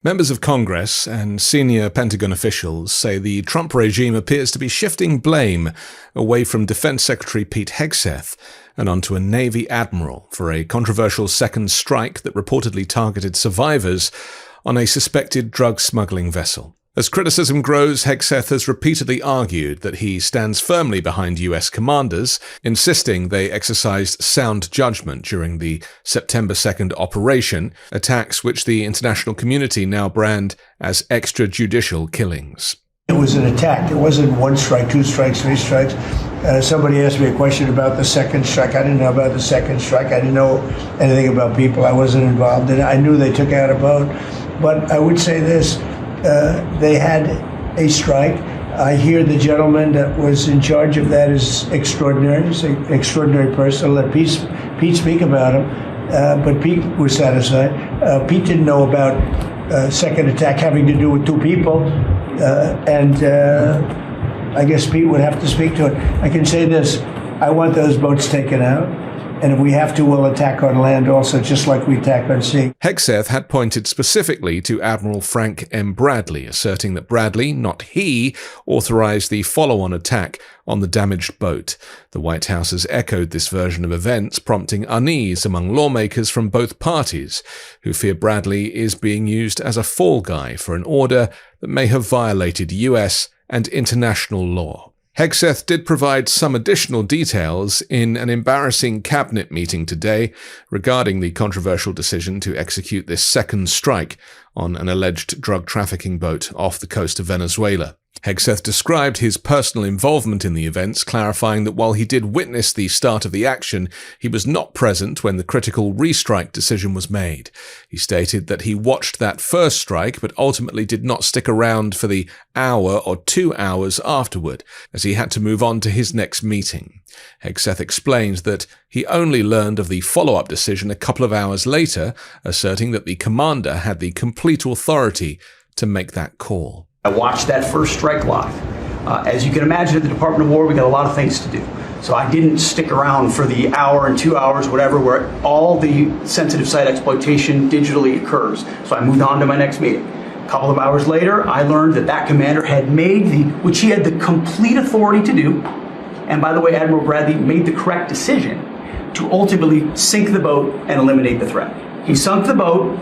Members of Congress and senior Pentagon officials say the Trump regime appears to be shifting blame away from Defense Secretary Pete Hegseth and onto a Navy admiral for a controversial second strike that reportedly targeted survivors on a suspected drug-smuggling vessel. As criticism grows, Hegseth has repeatedly argued that he stands firmly behind US commanders, insisting they exercised sound judgment during the September 2nd operation, attacks which the international community now brand as extrajudicial killings. It was an attack. It wasn't one strike, two strikes, three strikes. Somebody asked me a question about the second strike. I didn't know about the second strike. I didn't know anything about people. I wasn't involved in it. I knew they took out a boat. But I would say this. They had a strike. I hear the gentleman that was in charge of that is extraordinary. He's an extraordinary person. I'll let Pete speak about him. But Pete was satisfied. Pete didn't know about second attack having to do with two people. I guess Pete would have to speak to it. I can say this. I want those boats taken out. And if we have to, we'll attack on land also, just like we attack on sea. Hegseth had pointed specifically to Admiral Frank M. Bradley, asserting that Bradley, not he, authorized the follow-on attack on the damaged boat. The White House has echoed this version of events, prompting unease among lawmakers from both parties, who fear Bradley is being used as a fall guy for an order that may have violated US and international law. Hegseth did provide some additional details in an embarrassing cabinet meeting today regarding the controversial decision to execute this second strike on an alleged drug trafficking boat off the coast of Venezuela. Hegseth described his personal involvement in the events, clarifying that while he did witness the start of the action, he was not present when the critical restrike decision was made. He stated that he watched that first strike, but ultimately did not stick around for the hour or 2 hours afterward, as he had to move on to his next meeting. Hegseth explained that he only learned of the follow-up decision a couple of hours later, asserting that the commander had the complete authority to make that call. I watched that first strike live. As you can imagine, at the Department of War, we got a lot of things to do. So I didn't stick around for the hour and 2 hours, whatever, where all the sensitive site exploitation digitally occurs. So I moved on to my next meeting. A couple of hours later, I learned that that commander had made which he had the complete authority to do. And by the way, Admiral Bradley made the correct decision to ultimately sink the boat and eliminate the threat. He sunk the boat,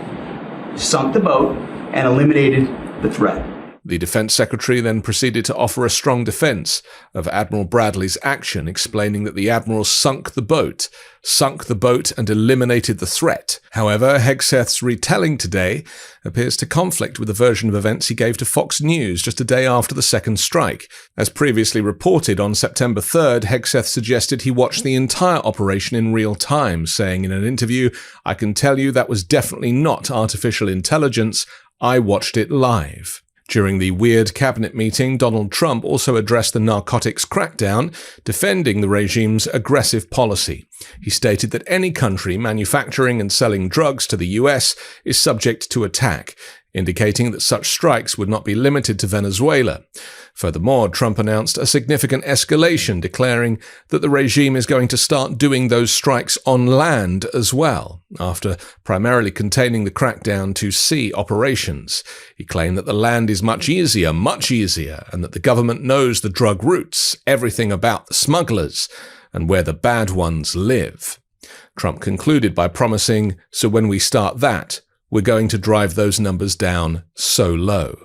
and eliminated the threat. The Defense Secretary then proceeded to offer a strong defense of Admiral Bradley's action, explaining that the Admiral sunk the boat and eliminated the threat. However, Hegseth's retelling today appears to conflict with the version of events he gave to Fox News just a day after the second strike. As previously reported, on September 3rd, Hegseth suggested he watched the entire operation in real time, saying in an interview, "I can tell you that was definitely not artificial intelligence. I watched it live." During the weird cabinet meeting, Donald Trump also addressed the narcotics crackdown, defending the regime's aggressive policy. He stated that any country manufacturing and selling drugs to the US is subject to attack, indicating that such strikes would not be limited to Venezuela. Furthermore, Trump announced a significant escalation, declaring that the regime is going to start doing those strikes on land as well, after primarily containing the crackdown to sea operations. He claimed that the land is much easier, and that the government knows the drug routes, everything about the smugglers, and where the bad ones live. Trump concluded by promising, "So when we start that, we're going to drive those numbers down so low."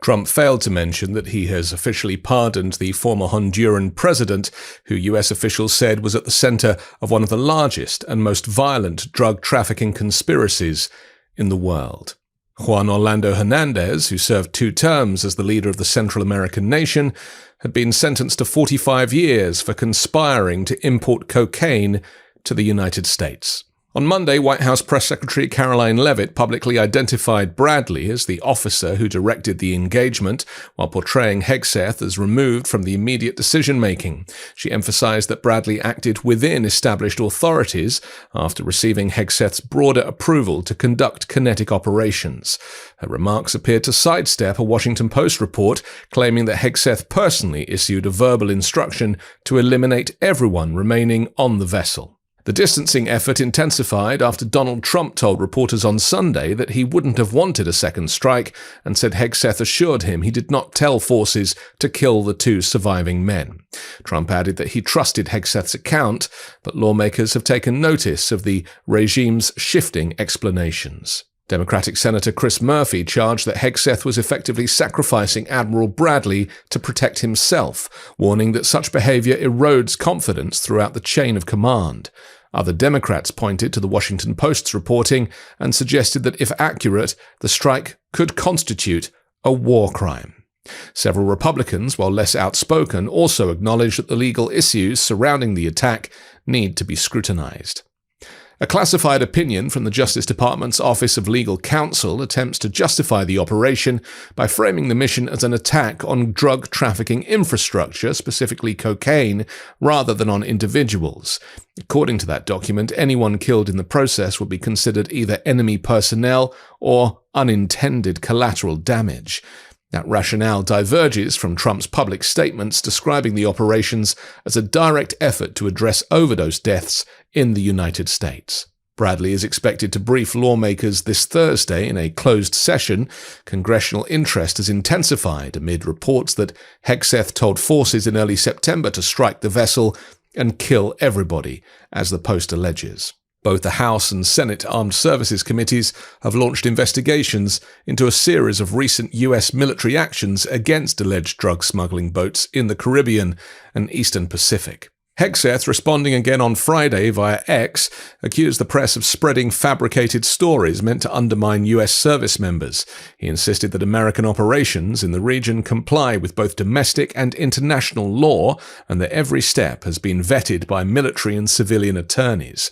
Trump failed to mention that he has officially pardoned the former Honduran president, who US officials said was at the center of one of the largest and most violent drug trafficking conspiracies in the world. Juan Orlando Hernandez, who served 2 terms as the leader of the Central American nation, had been sentenced to 45 years for conspiring to import cocaine to the United States. On Monday, White House Press Secretary Caroline Leavitt publicly identified Bradley as the officer who directed the engagement, while portraying Hegseth as removed from the immediate decision-making. She emphasized that Bradley acted within established authorities after receiving Hegseth's broader approval to conduct kinetic operations. Her remarks appeared to sidestep a Washington Post report claiming that Hegseth personally issued a verbal instruction to eliminate everyone remaining on the vessel. The distancing effort intensified after Donald Trump told reporters on Sunday that he wouldn't have wanted a second strike and said Hegseth assured him he did not tell forces to kill the 2 surviving men. Trump added that he trusted Hegseth's account, but lawmakers have taken notice of the regime's shifting explanations. Democratic Senator Chris Murphy charged that Hegseth was effectively sacrificing Admiral Bradley to protect himself, warning that such behavior erodes confidence throughout the chain of command. Other Democrats pointed to the Washington Post's reporting and suggested that, if accurate, the strike could constitute a war crime. Several Republicans, while less outspoken, also acknowledged that the legal issues surrounding the attack need to be scrutinized. A classified opinion from the Justice Department's Office of Legal Counsel attempts to justify the operation by framing the mission as an attack on drug trafficking infrastructure, specifically cocaine, rather than on individuals. According to that document, anyone killed in the process would be considered either enemy personnel or unintended collateral damage. That rationale diverges from Trump's public statements describing the operations as a direct effort to address overdose deaths in the United States. Bradley is expected to brief lawmakers this Thursday in a closed session. Congressional interest has intensified amid reports that Hegseth told forces in early September to strike the vessel and kill everybody, as the Post alleges. Both the House and Senate Armed Services Committees have launched investigations into a series of recent U.S. military actions against alleged drug smuggling boats in the Caribbean and Eastern Pacific. Hegseth, responding again on Friday via X, accused the press of spreading fabricated stories meant to undermine U.S. service members. He insisted that American operations in the region comply with both domestic and international law and that every step has been vetted by military and civilian attorneys.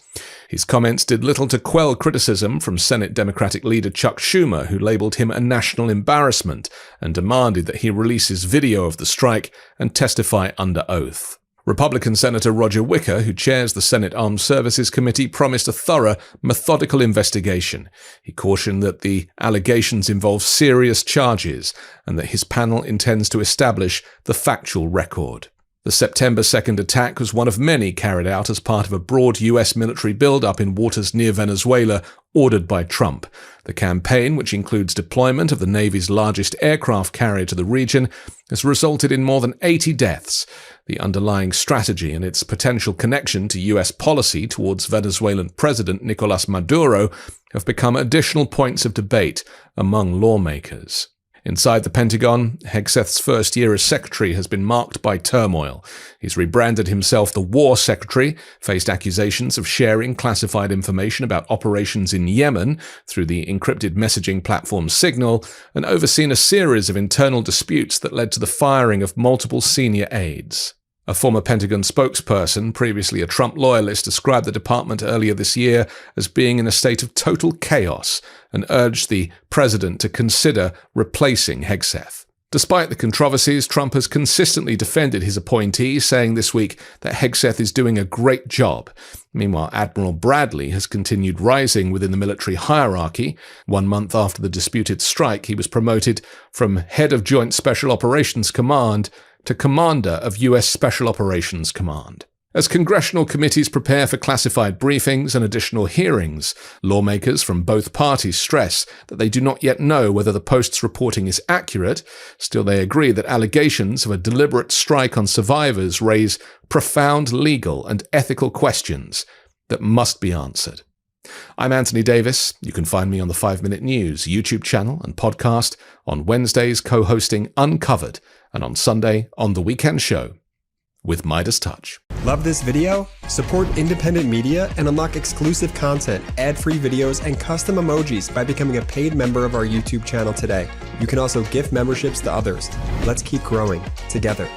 His comments did little to quell criticism from Senate Democratic leader Chuck Schumer, who labeled him a national embarrassment and demanded that he releases video of the strike and testify under oath. Republican Senator Roger Wicker, who chairs the Senate Armed Services Committee, promised a thorough, methodical investigation. He cautioned that the allegations involve serious charges and that his panel intends to establish the factual record. The September 2nd attack was one of many carried out as part of a broad U.S. military build-up in waters near Venezuela ordered by Trump. The campaign, which includes deployment of the Navy's largest aircraft carrier to the region, has resulted in more than 80 deaths. The underlying strategy and its potential connection to U.S. policy towards Venezuelan President Nicolas Maduro have become additional points of debate among lawmakers. Inside the Pentagon, Hegseth's first year as secretary has been marked by turmoil. He's rebranded himself the War Secretary, faced accusations of sharing classified information about operations in Yemen through the encrypted messaging platform Signal, and overseen a series of internal disputes that led to the firing of multiple senior aides. A former Pentagon spokesperson, previously a Trump loyalist, described the department earlier this year as being in a state of total chaos and urged the president to consider replacing Hegseth. Despite the controversies, Trump has consistently defended his appointee, saying this week that Hegseth is doing a great job. Meanwhile, Admiral Bradley has continued rising within the military hierarchy. 1 month after the disputed strike, he was promoted from head of Joint Special Operations Command to Commander of U.S. Special Operations Command. As congressional committees prepare for classified briefings and additional hearings, lawmakers from both parties stress that they do not yet know whether the Post's reporting is accurate. Still, they agree that allegations of a deliberate strike on survivors raise profound legal and ethical questions that must be answered. I'm Anthony Davis. You can find me on the 5 Minute News YouTube channel and podcast, on Wednesdays co-hosting Uncovered, and on Sunday on The Weekend Show with MeidasTouch. Love this video? Support independent media and unlock exclusive content, ad-free videos, and custom emojis by becoming a paid member of our YouTube channel today. You can also gift memberships to others. Let's keep growing together.